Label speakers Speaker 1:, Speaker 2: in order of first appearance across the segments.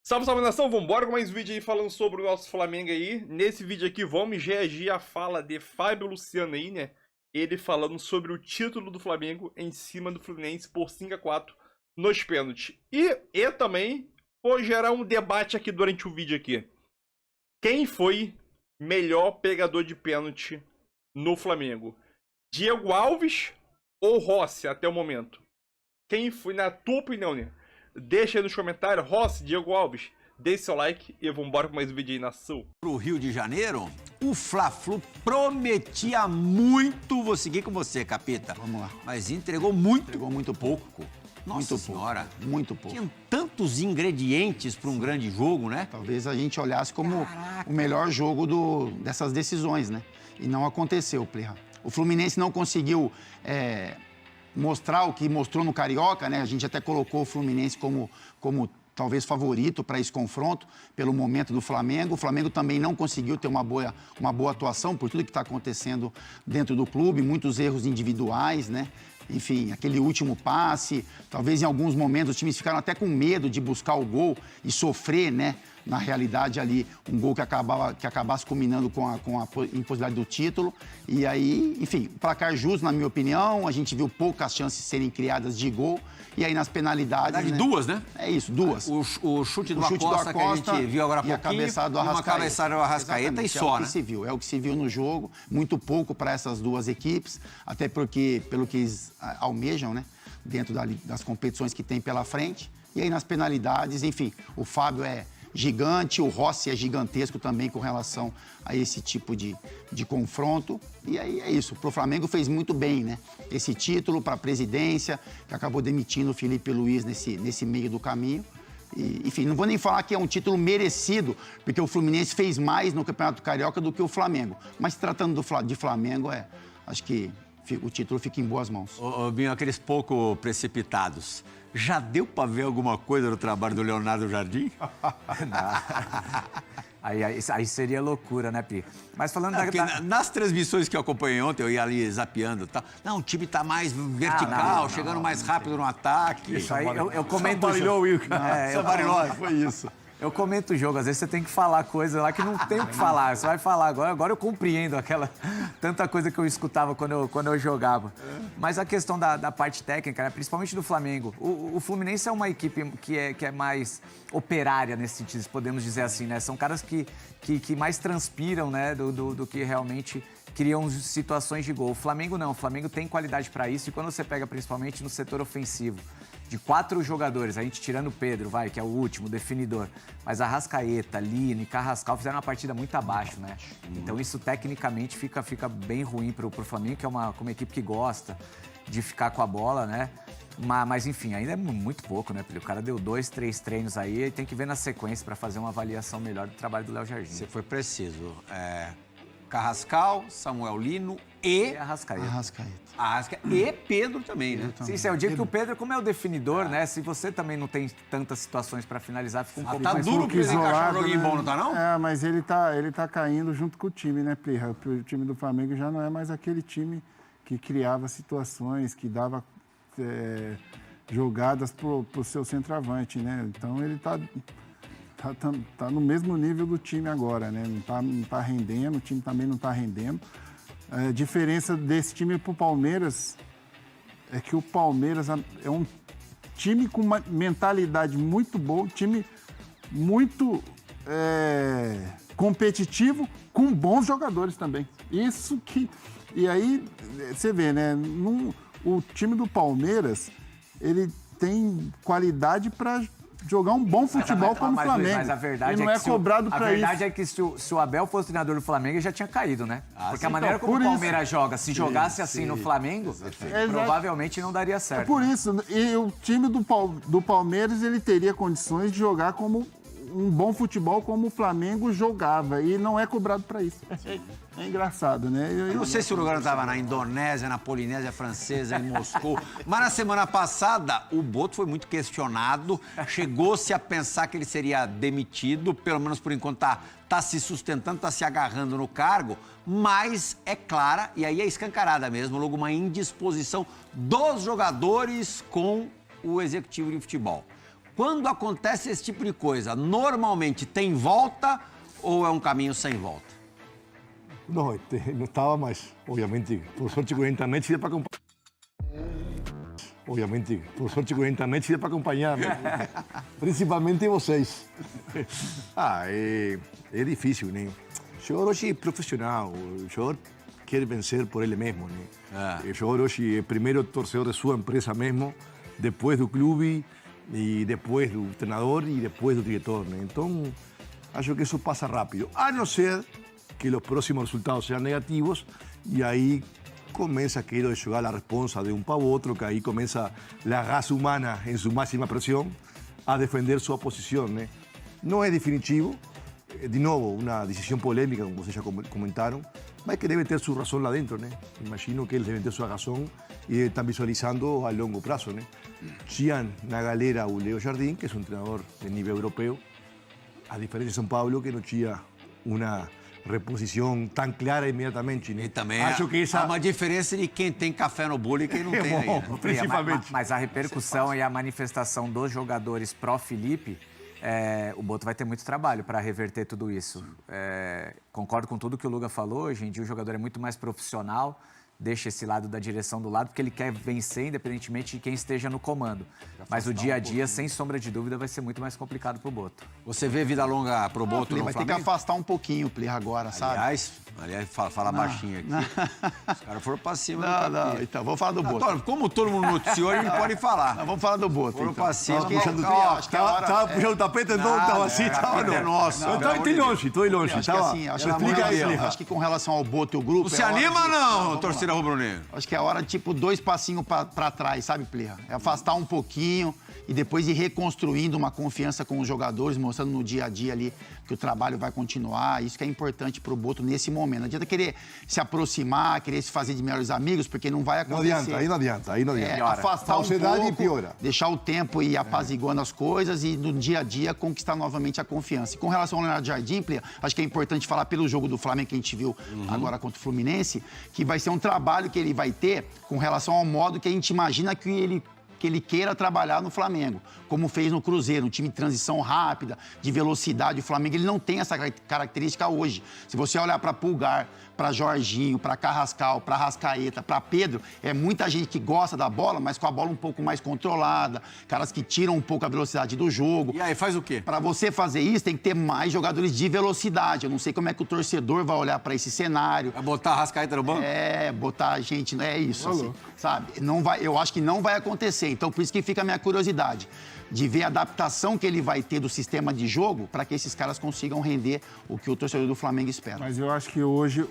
Speaker 1: Salve, salve nação, vambora com mais um vídeo aí falando sobre o nosso Flamengo aí. Nesse vídeo aqui vamos reagir à fala de Fábio Luciano aí, né? Ele falando sobre o título do Flamengo em cima do Fluminense por 5-4 nos pênaltis. E também vou gerar um debate aqui durante o vídeo aqui. Quem foi melhor pegador de pênalti no Flamengo? Diego Alves ou Rossi até o momento? Quem foi, na tua opinião, né? Deixa aí nos comentários, Rossi, Diego Alves, deixe seu like e vambora com mais um vídeo aí na Sul.
Speaker 2: Pro Rio de Janeiro, o Fla-Flu prometia muito, vou seguir com você, Capita.
Speaker 3: Vamos lá.
Speaker 2: Mas entregou muito.
Speaker 3: Entregou muito pouco.
Speaker 2: Nossa
Speaker 3: muito
Speaker 2: senhora.
Speaker 3: Pouco. Muito pouco.
Speaker 2: Tinham tantos ingredientes para um grande jogo, né?
Speaker 3: Talvez a gente olhasse como o melhor jogo dessas decisões, né? E não aconteceu, Plirra. O Fluminense não conseguiu mostrar o que mostrou no Carioca, né? A gente até colocou o Fluminense como talvez favorito para esse confronto, pelo momento do Flamengo. O Flamengo também não conseguiu ter uma boa atuação por tudo que está acontecendo dentro do clube, muitos erros individuais, né? Enfim, aquele último passe, talvez em alguns momentos os times ficaram até com medo de buscar o gol e sofrer, né? Na realidade ali, um gol que acabasse culminando com a impossibilidade do título. E aí, enfim, placar justo, na minha opinião, a gente viu poucas chances serem criadas de gol. E aí nas penalidades,
Speaker 2: Na verdade,
Speaker 3: né?
Speaker 2: duas, né?
Speaker 3: É isso, duas.
Speaker 2: O chute do Acosta que a gente viu agora há pouquinho,
Speaker 3: e a cabeçada do Arrascaeta.
Speaker 2: uma cabeçada do Arrascaeta e só, né?
Speaker 3: É o que se viu no jogo, muito pouco para essas duas equipes, até porque, pelo que eles almejam, né? Dentro das competições que tem pela frente. E aí nas penalidades, enfim, o Fábio é gigante, o Rossi é gigantesco também com relação a esse tipo de confronto. E aí é isso, pro Flamengo fez muito bem, né? Esse título para a presidência, que acabou demitindo o Felipe Luiz nesse meio do caminho. E, enfim, não vou nem falar que é um título merecido, porque o Fluminense fez mais no Campeonato Carioca do que o Flamengo. Mas tratando de Flamengo, acho que o título fica em boas mãos.
Speaker 2: Ô, Binho, aqueles pouco precipitados. Já deu para ver alguma coisa no trabalho do Leonardo Jardim?
Speaker 4: Aí seria loucura, né, Pi? Mas falando
Speaker 2: nas transmissões que eu acompanhei ontem, eu ia ali zapeando e tal. Não, o time tá mais vertical, chegando mais rápido no ataque.
Speaker 4: Isso aí, eu comento...
Speaker 3: Foi isso.
Speaker 4: Eu comento o jogo, às vezes você tem que falar coisa lá que não tem o que falar. Você vai falar agora eu compreendo tanta coisa que eu escutava quando eu jogava. Mas a questão da parte técnica, né, principalmente do Flamengo. O Fluminense é uma equipe que é mais operária nesse sentido, podemos dizer assim, né? São caras que mais transpiram, né, do que realmente criam situações de gol. O Flamengo não, o Flamengo tem qualidade para isso e quando você pega principalmente no setor ofensivo, de 4 jogadores, a gente tirando o Pedro, que é o último, definidor, mas Arrascaeta, Lino e Carrascal fizeram uma partida muito abaixo, né? Então isso tecnicamente fica bem ruim pro Flamengo, que é uma equipe que gosta de ficar com a bola, né? Mas enfim, ainda é muito pouco, né? Porque o cara deu 2, 3 treinos aí e tem que ver na sequência para fazer uma avaliação melhor do trabalho do Léo Jardim.
Speaker 2: Você foi preciso. Carrascal, Samuel Lino e
Speaker 3: Arrascaeta.
Speaker 2: E Pedro também, né?
Speaker 4: Sim, eu digo que o Pedro, como é o definidor, né? Se você também não tem tantas situações para finalizar, fica um pouco
Speaker 2: tá
Speaker 4: mais
Speaker 2: duro pra ele encaixar um joguinho
Speaker 5: né?
Speaker 2: bom, não tá não?
Speaker 5: Mas ele tá caindo junto com o time, né, Plirra? O time do Flamengo já não é mais aquele time que criava situações, que dava jogadas pro seu centroavante, né? Então ele tá no mesmo nível do time agora, né? Não tá rendendo, o time também não tá rendendo. A diferença desse time pro Palmeiras é que o Palmeiras é um time com uma mentalidade muito boa, um time muito competitivo, com bons jogadores também. Isso que... E aí, você vê, né? O time do Palmeiras, ele tem qualidade para jogar um bom futebol como o Flamengo.
Speaker 4: Mas a verdade
Speaker 5: e não é cobrado para isso.
Speaker 4: A verdade é que se o Abel fosse treinador do Flamengo, ele já tinha caído, né? Porque a maneira como o Palmeiras joga, se jogasse assim no Flamengo, provavelmente não daria certo.
Speaker 5: É por isso. E o time do Palmeiras, ele teria condições de jogar como um bom futebol como o Flamengo jogava. E não é cobrado para isso. É engraçado, né?
Speaker 2: Eu não sei se o lugar estava na Indonésia, na Polinésia Francesa, em Moscou. Mas na semana passada, o Boto foi muito questionado. Chegou-se a pensar que ele seria demitido, pelo menos por enquanto tá se sustentando, tá se agarrando no cargo. Mas é clara, e aí é escancarada mesmo, logo uma indisposição dos jogadores com o executivo de futebol. Quando acontece esse tipo de coisa, normalmente tem volta ou é um caminho sem volta?
Speaker 6: No, no estaba más, obviamente. Por suerte con internet sirve para acompañar. Obviamente, por suerte con internet sirve para acompañarme. Principalmente vocês. É difícil, né? O jogador hoje é profissional, o jogador quer vencer por ele mesmo, né? O jogador hoje é primeiro torcedor de sua empresa mesmo, depois do clube, e depois do treinador e depois do diretor, né? Então, acho que isso passa rápido. A não ser que os próximos resultados sejam negativos e aí comienza aquello de jugar la responsa de un para otro, que ahí comienza la raza humana en su máxima presión a defender su posición, ¿no? No es definitivo, de nuevo, una decisión polémica, como ustedes ya comentaron, pero que debe tener su razón lá dentro, ¿no? Imagino que eles devem ter sua razão e estão visualizando a longo prazo, ¿no? Tinham na galera o Leo Jardim, que é um treinador de nível europeu, a diferença de São Paulo, que não tinha uma reposição tão clara imediatamente, né?
Speaker 2: E também
Speaker 6: acho que essa...
Speaker 2: há uma diferença de quem tem café no bolo e quem não tem aí, né?
Speaker 6: Principalmente.
Speaker 4: Mas a repercussão e a manifestação dos jogadores pró-Felipe, o Boto vai ter muito trabalho para reverter tudo isso. Concordo com tudo que o Luga falou, hoje em dia o jogador é muito mais profissional, deixa esse lado da direção do lado, porque ele quer vencer independentemente de quem esteja no comando. Mas o dia a dia, sem sombra de dúvida, vai ser muito mais complicado pro Boto.
Speaker 2: Você vê vida longa pro Boto no
Speaker 3: Vai ter que
Speaker 2: Flamengo?
Speaker 3: afastar um pouquinho o Plirra agora, sabe?
Speaker 2: Aliás, fala baixinho aqui. Os caras foram pra cima do
Speaker 3: Não,
Speaker 2: tapete.
Speaker 3: então, vamos falar do Boto.
Speaker 2: Como todo mundo noticiou, a gente pode falar.
Speaker 3: Vamos falar do Boto,
Speaker 2: Foram
Speaker 3: então.
Speaker 2: pra cima.
Speaker 3: Acho que a hora...
Speaker 6: Tava puxando o tapete, então tava assim, tava
Speaker 2: é
Speaker 6: não.
Speaker 2: nosso.
Speaker 6: Eu tô longe, tô longe.
Speaker 3: Acho que assim, acho que com relação ao Boto e o grupo...
Speaker 2: Não se
Speaker 3: é hora
Speaker 2: anima
Speaker 3: de-
Speaker 2: não,
Speaker 3: vamos
Speaker 2: torcida
Speaker 3: lá.
Speaker 2: rubro-negra.
Speaker 3: Acho que é hora, tipo, 2 passinhos pra trás, sabe, Plirra? É afastar um pouquinho e depois ir reconstruindo uma confiança com os jogadores, mostrando no dia a dia ali que o trabalho vai continuar. Isso que é importante pro Boto nesse momento. Não adianta querer se aproximar, querer se fazer de melhores amigos, porque não vai
Speaker 6: Não
Speaker 3: acontecer.
Speaker 6: adianta, aí não adianta, aí não adianta.
Speaker 3: Afastar um
Speaker 6: Falsidade
Speaker 3: pouco,
Speaker 6: piora.
Speaker 3: deixar o tempo ir apaziguando as coisas e no dia a dia conquistar novamente a confiança. E com relação ao Leonardo Jardim, Plirra, acho que é importante falar pelo jogo do Flamengo que a gente viu agora contra o Fluminense, que vai ser um trabalho que ele vai ter com relação ao modo que a gente imagina que ele queira trabalhar no Flamengo, como fez no Cruzeiro, um time de transição rápida, de velocidade. O Flamengo ele não tem essa característica hoje. Se você olhar para Pulgar, para Jorginho, para Carrascal, para Rascaeta, para Pedro, é muita gente que gosta da bola, mas com a bola um pouco mais controlada, caras que tiram um pouco a velocidade do jogo.
Speaker 2: E aí, faz o quê?
Speaker 3: Para você fazer isso, tem que ter mais jogadores de velocidade. Eu não sei como é que o torcedor vai olhar para esse cenário.
Speaker 2: Vai botar a Rascaeta no banco?
Speaker 3: Botar a gente, é isso, assim, sabe? Não vai, eu acho que não vai acontecer. Então, por isso que fica a minha curiosidade de ver a adaptação que ele vai ter do sistema de jogo para que esses caras consigam render o que o torcedor do Flamengo espera.
Speaker 5: Mas eu acho que hoje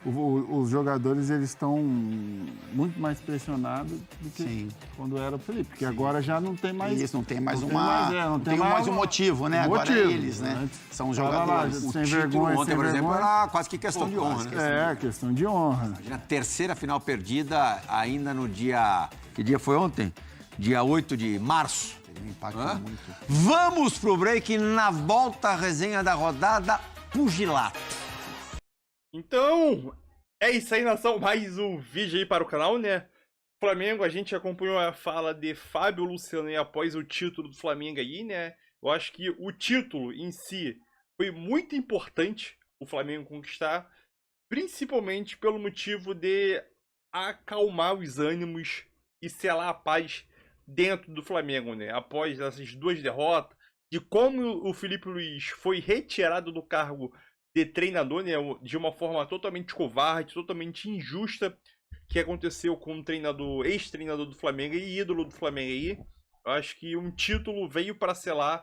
Speaker 5: os jogadores eles estão muito mais pressionados do que
Speaker 3: Sim.
Speaker 5: quando era o Felipe, porque agora já não tem mais...
Speaker 3: Isso, não tem mais
Speaker 5: não
Speaker 3: tem mais um motivo, né? Agora é eles, né?
Speaker 5: Antes
Speaker 3: São os
Speaker 5: tava lá,
Speaker 3: jogadores.
Speaker 5: sem
Speaker 2: Título
Speaker 5: vergonha,
Speaker 2: ontem,
Speaker 5: sem
Speaker 2: por exemplo,
Speaker 5: vergonha.
Speaker 2: era quase que questão de honra, né?
Speaker 5: Questão de honra.
Speaker 2: Imagina, a terceira final perdida ainda no dia... Que dia foi ontem? Dia 8 de março.
Speaker 3: Impacta muito.
Speaker 2: Vamos pro break. Na volta, a resenha da rodada, pugilato.
Speaker 1: Então, é isso aí, nação. Mais um vídeo aí para o canal, né? Flamengo, a gente acompanhou a fala de Fábio Luciano aí após o título do Flamengo aí, né? Eu acho que o título em si foi muito importante o Flamengo conquistar, principalmente pelo motivo de acalmar os ânimos e selar a paz dentro do Flamengo, né? Após essas 2 derrotas, de como o Felipe Luiz foi retirado do cargo de treinador, né? De uma forma totalmente covarde, totalmente injusta, que aconteceu com o treinador, ex-treinador do Flamengo e ídolo do Flamengo aí. Eu acho que um título veio para selar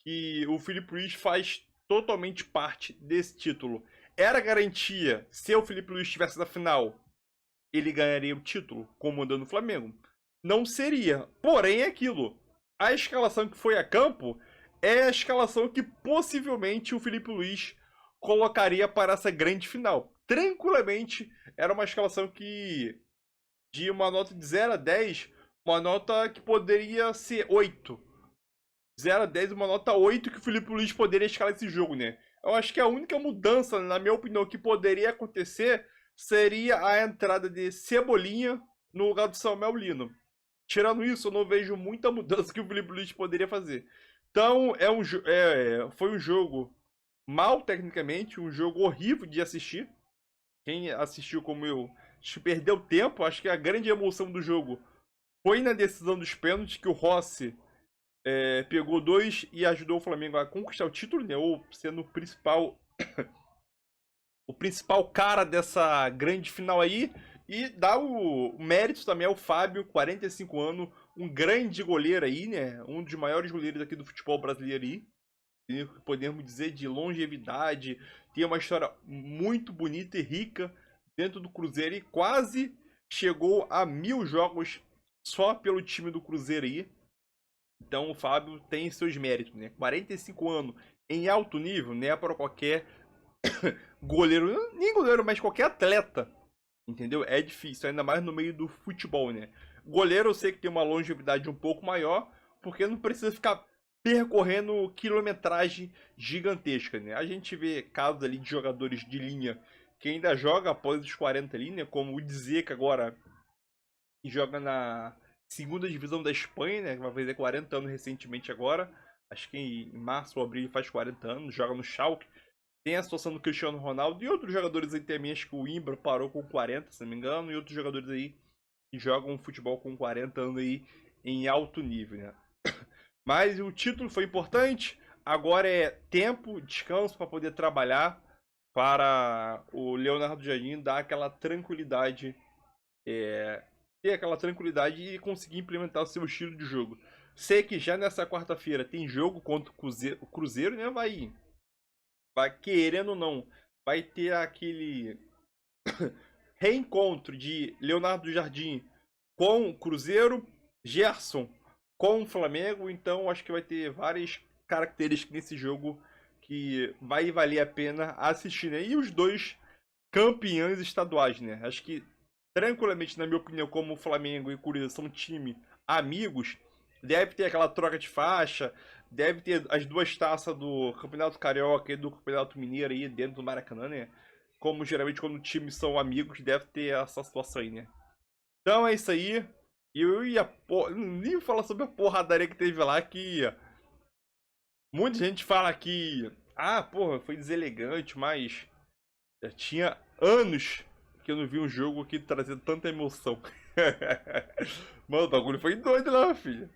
Speaker 1: que o Felipe Luiz faz totalmente parte desse título. Era garantia, se o Felipe Luiz estivesse na final, ele ganharia o título comandando o Flamengo. Não seria. Porém, é aquilo. A escalação que foi a campo é a escalação que possivelmente o Felipe Luiz colocaria para essa grande final. Tranquilamente, era uma escalação que, de uma nota de 0 a 10, uma nota que poderia ser 8. 0 a 10, uma nota 8 que o Felipe Luiz poderia escalar esse jogo, né? Eu acho que a única mudança, na minha opinião, que poderia acontecer seria a entrada de Cebolinha no lugar do Samuel Lino. tirando isso, eu não vejo muita mudança que o Filipe Luís poderia fazer. Então, foi um jogo mal tecnicamente, um jogo horrível de assistir. Quem assistiu como eu, acho que perdeu tempo. Acho que a grande emoção do jogo foi na decisão dos pênaltis, que o Rossi pegou 2 e ajudou o Flamengo a conquistar o título, né? Ou sendo o principal cara dessa grande final aí. E dá o mérito também ao Fábio, 45 anos, um grande goleiro aí, né? Um dos maiores goleiros aqui do futebol brasileiro aí. Podemos dizer de longevidade. Tem uma história muito bonita e rica dentro do Cruzeiro e quase chegou a 1000 jogos só pelo time do Cruzeiro aí. Então o Fábio tem seus méritos, né? 45 anos em alto nível, né? Para qualquer goleiro, nem goleiro, mas qualquer atleta, entendeu? É difícil, ainda mais no meio do futebol, né? Goleiro eu sei que tem uma longevidade um pouco maior, porque não precisa ficar percorrendo quilometragem gigantesca, né? A gente vê casos ali de jogadores de linha que ainda joga após os 40 ali, né? Como o Dzeko agora, que joga na segunda divisão da Espanha, né? Vai fazer 40 anos recentemente agora. Acho que em março ou abril ele faz 40 anos, joga no Schalke. Tem a situação do Cristiano Ronaldo e outros jogadores aí também, acho que o Imbra parou com 40, se não me engano, e outros jogadores aí que jogam futebol com 40 anos aí em alto nível, né? Mas o título foi importante, agora é tempo, descanso para poder trabalhar, para o Leonardo Jardim dar aquela tranquilidade, ter aquela tranquilidade e conseguir implementar o seu estilo de jogo. Sei que já nessa quarta-feira tem jogo contra o Cruzeiro, né? Vai querendo ou não, vai ter aquele reencontro de Leonardo Jardim com o Cruzeiro, Gerson com o Flamengo, então acho que vai ter várias características nesse jogo que vai valer a pena assistir, né? E os dois campeões estaduais, né? Acho que tranquilamente, na minha opinião, como o Flamengo e o Cruzeiro são time amigos, deve ter aquela troca de faixa, deve ter as duas taças do Campeonato Carioca e do Campeonato Mineiro aí dentro do Maracanã, né? Como geralmente quando times são amigos, deve ter essa situação aí, né? Então é isso aí. Eu ia nem falar sobre a porradaria que teve lá, que muita gente fala que porra, foi deselegante, mas já tinha anos que eu não vi um jogo que trazia tanta emoção. Mano, o bagulho foi doido lá, filho.